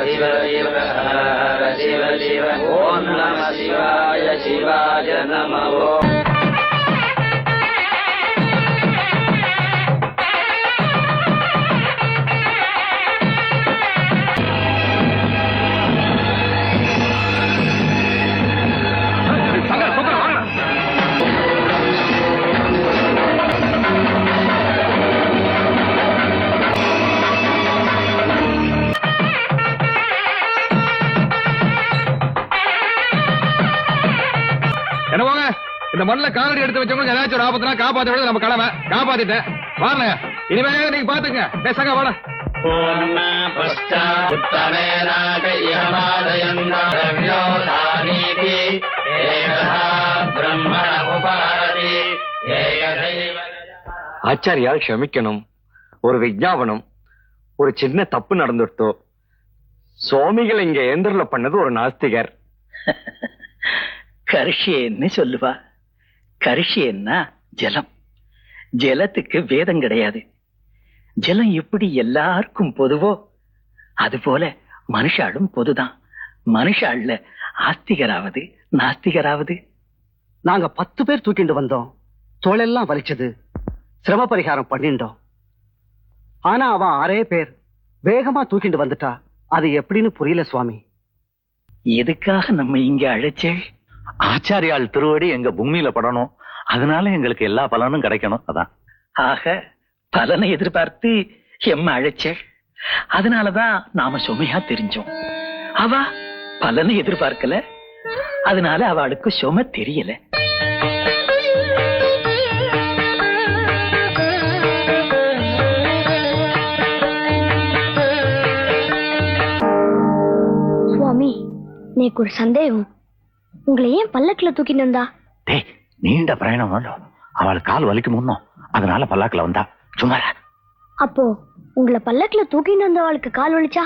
சிவ சிவ ஹர சிவ சிவ ஓம் நம சிவாய சிவாய நம ஓம். என்ன போங்க, இந்த மண்ணில் காலடி எடுத்து வச்சவங்க ஏதாச்சும் ஒரு ஆபத்துனா காப்பாற்ற வேண்டியது நம்ம கடமை. காப்பாத்திட்டேன், வாங்க. இனிமே நீங்க பாத்துங்க. சங்க வாட ஆச்சாரியால் க்ஷமிக்கணும். ஒரு விஞ்ஞாபனம், ஒரு சின்ன தப்பு நடந்துட்டோ. சுவாமிகள் இங்க ஏந்திரல பண்ணது ஒரு நாஸ்திகர். கரிஷியன்னு சொல்லுவா. கரிஷியன்னா ஜலம். ஜலத்துக்கு வேதம் கிடையாது. ஜலம் எப்படி எல்லாருக்கும் பொதுவோ அதுபோல மனுஷாளும் பொதுதான். மனுஷாள்ல ஆஸ்திகராவது நாஸ்திகராவது. நாங்க 10 பேர் தூக்கிட்டு வந்தோம். தோளெல்லாம் வலிச்சது. சிரம பரிகாரம் பண்ணிட்டோம். ஆனா அவன் 6 பேர் வேகமா தூக்கிட்டு வந்துட்டா. அது எப்படின்னு புரியல சுவாமி. எதுக்காக நம்ம இங்க அழைச்சே? ஆச்சாரியால் திருவடி எங்க பூமியில படணும். அதனால எங்களுக்கு எல்லா பலனும் கிடைக்கணும். அதான். ஆக பலனை எதிர்பார்த்து எம்ம அழைச்சே. அதனாலதான் நாம சுமையா தெரிஞ்சோம். அவ பலனை எதிர்பார்க்கல. அதனால அவளுக்கு சுமை தெரியல. சுவாமி, எனக்கு ஒரு சந்தேகம். உங்களை ஏன் பல்லக்குல தூக்கிட்டு வந்தா? டேய், நீண்ட பிரயாணம் அவள் கால் வலிக்கும் முன்னோம். அதனால பல்லாக்குல வந்தா. சும்மா அப்போ உங்களை பல்லக்குல தூக்கிட்டு வந்தவளுக்கு கால் வலிச்சா?